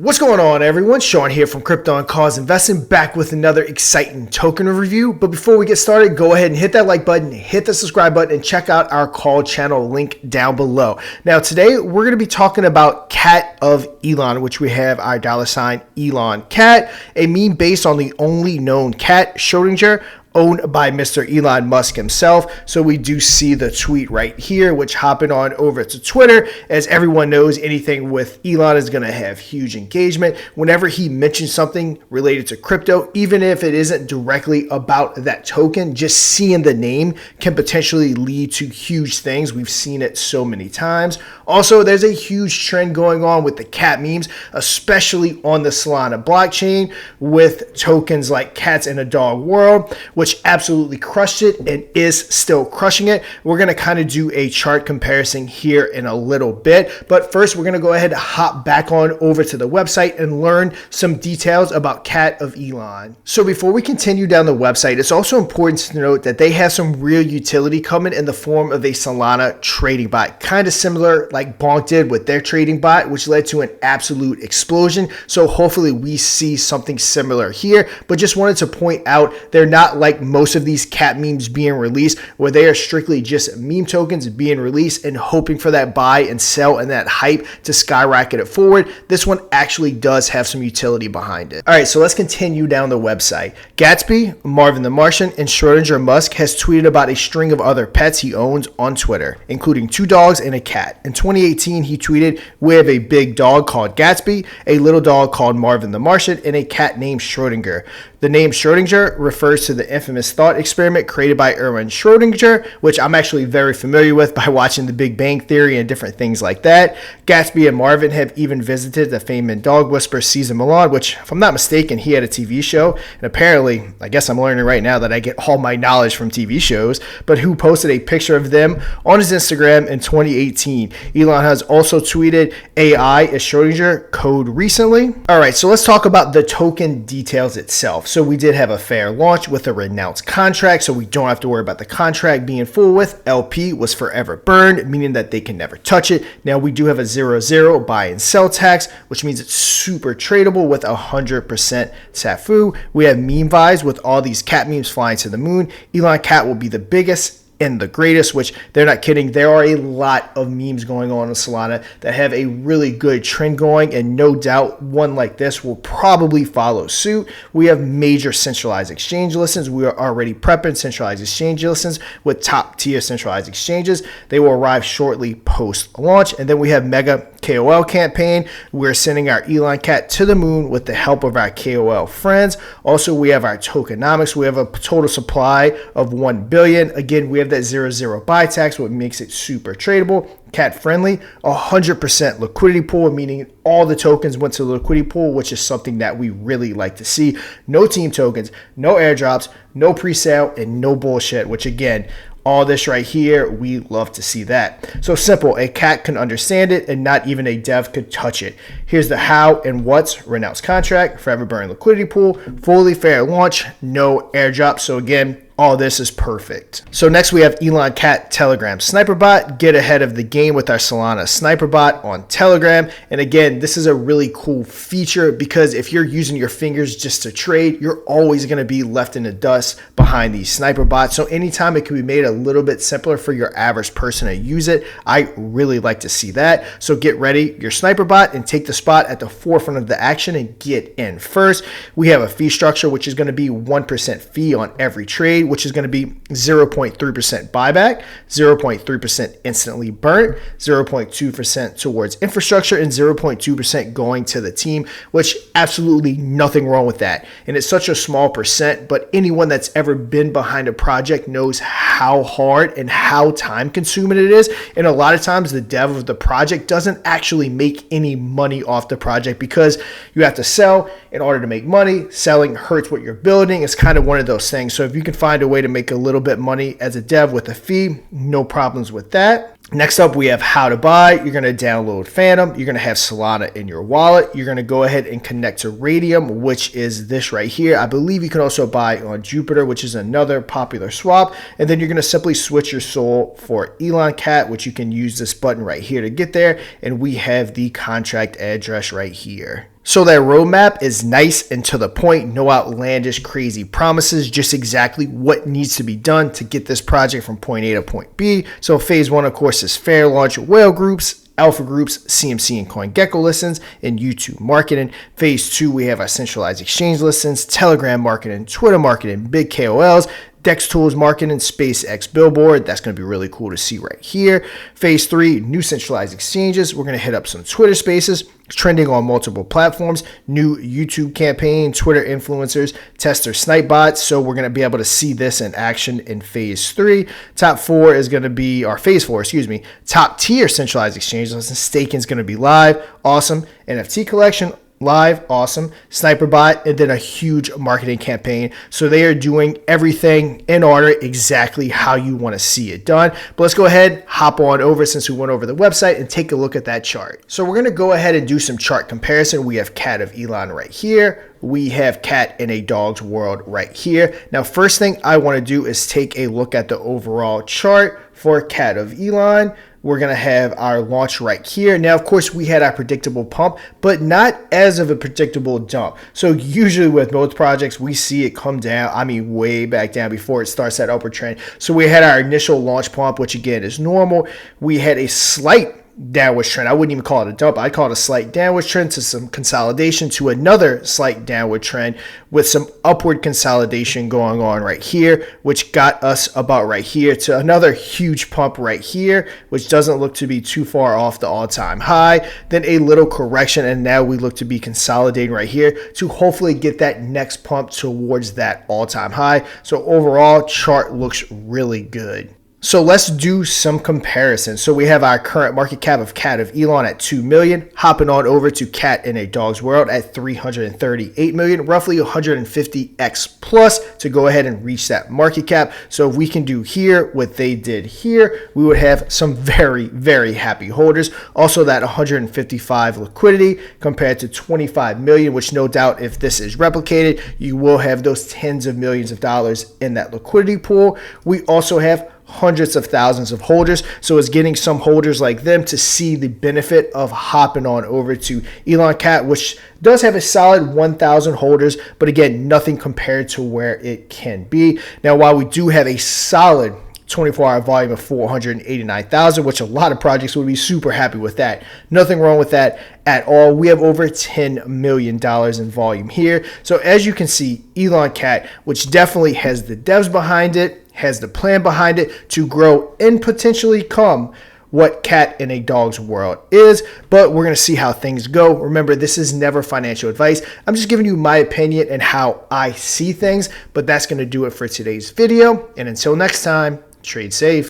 What's going on, everyone? Sean here from Crypto Investing, back with another exciting token review. But before we get started, go ahead and hit that like button, hit the subscribe button, and check out our call channel link down below. Now, today we're going to be talking about Cat of Elon, which we have our $ Elon Cat, a meme based on the only known cat, Schrodinger, owned by Mr. Elon Musk himself. So we do see the tweet right here, which hopping on over to Twitter. As everyone knows, anything with Elon is going to have huge engagement. Whenever he mentions something related to crypto, even if it isn't directly about that token, just seeing the name can potentially lead to huge things. We've seen it so many times. Also, there's a huge trend going on with the cat memes, especially on the Solana blockchain with tokens like Cats in a Dog World, which absolutely crushed it and is still crushing it. We're going to kind of do a chart comparison here in a little bit. But first, we're going to go ahead and hop back on over to the website and learn some details about Cat of Elon. So before we continue down the website, it's also important to note that they have some real utility coming in the form of a Solana trading bot, kind of similar like Bonk did with their trading bot, which led to an absolute explosion. So hopefully we see something similar here, but just wanted to point out they're not like most of these cat memes being released, where they are strictly just meme tokens being released and hoping for that buy and sell and that hype to skyrocket it forward. This one actually does have some utility behind it. All right, so let's continue down the website. Gatsby, Marvin the Martian, and Schrodinger Musk has tweeted about a string of other pets he owns on Twitter, including 2 dogs and a cat. In 2018, he tweeted, "We have a big dog called Gatsby, a little dog called Marvin the Martian, and a cat named Schrodinger." The name Schrodinger refers to the infamous thought experiment created by Erwin Schrodinger, which I'm actually very familiar with by watching The Big Bang Theory and different things like that. Gatsby and Marvin have even visited the famed dog whisperer Cesar Millan, which, if I'm not mistaken, he had a TV show. And apparently, I guess I'm learning right now that I get all my knowledge from TV shows, but who posted a picture of them on his Instagram in 2018. Elon has also tweeted AI as Schrodinger code recently. All right, so let's talk about the token details itself. So we did have a fair launch with a renounced contract, so we don't have to worry about the contract being full with. LP was forever burned, meaning that they can never touch it. Now we do have a 0.0 buy and sell tax, which means it's super tradable with 100% SAFU. We have meme vibes with all these cat memes flying to the moon. Elon Cat will be the biggest and the greatest, which they're not kidding. There are a lot of memes going on in Solana that have a really good trend going, and no doubt one like this will probably follow suit. We have major centralized exchange listings. We are already prepping centralized exchange listings with top tier centralized exchanges. They will arrive shortly post launch. And then we have mega KOL campaign. We're sending our Elon Cat to the moon with the help of our KOL friends. Also, we have our tokenomics. We have a total supply of 1 billion. Again, we have that 0.0 buy tax, what makes it super tradable, cat friendly, 100% liquidity pool, meaning all the tokens went to the liquidity pool, which is something that we really like to see. No team tokens, no airdrops, no pre-sale, and no bullshit, which again, all this right here, we love to see that. So simple, a cat can understand it and not even a dev could touch it. Here's the how and what's: renounced contract, forever burn liquidity pool, fully fair launch, no airdrop. So again, all this is perfect. So next we have Elon Cat Telegram Sniper Bot. Get ahead of the game with our Solana Sniper Bot on Telegram. And again, this is a really cool feature because if you're using your fingers just to trade, you're always going to be left in the dust behind these Sniper Bots. So anytime it can be made a little bit simpler for your average person to use it, I really like to see that. So get ready your Sniper Bot and take the spot at the forefront of the action and get in first. We have a fee structure, which is going to be 1% fee on every trade, which is going to be 0.3% buyback, 0.3% instantly burnt, 0.2% towards infrastructure, and 0.2% going to the team, which absolutely nothing wrong with that. And it's such a small percent, but anyone that's ever been behind a project knows how hard and how time consuming it is. And a lot of times the dev of the project doesn't actually make any money off the project because you have to sell in order to make money. Selling hurts what you're building. It's kind of one of those things. So if you can find a way to make a little bit money as a dev with a fee, no problems with that. Next up, we have how to buy. You're going to download Phantom. You're going to have Solana in your wallet. You're going to go ahead and connect to Radium, which is this right here. I believe you can also buy on Jupiter, which is another popular swap. And then you're going to simply switch your soul for Elon Cat, which you can use this button right here to get there. And we have the contract address right here. So that roadmap is nice and to the point, no outlandish crazy promises, just exactly what needs to be done to get this project from point A to point B. So phase 1, of course, is fair launch of whale groups, alpha groups, CMC and CoinGecko listings, and YouTube marketing. Phase 2, we have our centralized exchange listings, Telegram marketing, Twitter marketing, big KOLs, Dex Tools marketing, SpaceX billboard. That's going to be really cool to see right here. Phase 3, new centralized exchanges. We're going to hit up some Twitter spaces, trending on multiple platforms, new YouTube campaign, Twitter influencers, tester snipe bots. So we're going to be able to see this in action in phase 3. Top 4 is going to be, or phase 4, excuse me, top tier centralized exchanges. Staking is going to be live. Awesome. NFT collection live, awesome. Sniper bot, and then a huge marketing campaign. So they are doing everything in order, exactly how you want to see it done. But let's go ahead, hop on over since we went over the website and take a look at that chart. So we're going to go ahead and do some chart comparison. We have Cat of Elon right here. We have Cat in a Dog's World right here. Now, first thing I want to do is take a look at the overall chart for Cat of Elon. We're going to have our launch right here. Now, of course, we had our predictable pump, but not as of a predictable dump. So usually with most projects, we see it come down, I mean, way back down before it starts that upward trend. So we had our initial launch pump, which again is normal. We had a slight downward trend. I wouldn't even call it a dump. I'd call it a slight downward trend to some consolidation to another slight downward trend with some upward consolidation going on right here, which got us about right here to another huge pump right here, which doesn't look to be too far off the all-time high. Then a little correction, and now we look to be consolidating right here to hopefully get that next pump towards that all-time high. So overall, chart looks really good. So let's do some comparison. So we have our current market cap of Cat of Elon at 2 million, hopping on over to Cat in a Dog's World at 338 million, roughly 150x plus to go ahead and reach that market cap. So if we can do here what they did here, we would have some very, very happy holders. Also that 155 liquidity compared to 25 million, which no doubt if this is replicated, you will have those tens of millions of dollars in that liquidity pool. We also have hundreds of thousands of holders, so it's getting some holders like them to see the benefit of hopping on over to Elon Cat, which does have a solid 1,000 holders, but again, nothing compared to where it can be. Now, while we do have a solid 24-hour volume of 489,000, which a lot of projects would be super happy with that. Nothing wrong with that at all. We have over $10 million in volume here. So as you can see, Elon Cat, which definitely has the devs behind it, has the plan behind it to grow and potentially come what Cat in a Dog's World is, but we're going to see how things go. Remember, this is never financial advice. I'm just giving you my opinion and how I see things, but that's going to do it for today's video. And until next time, trade safe.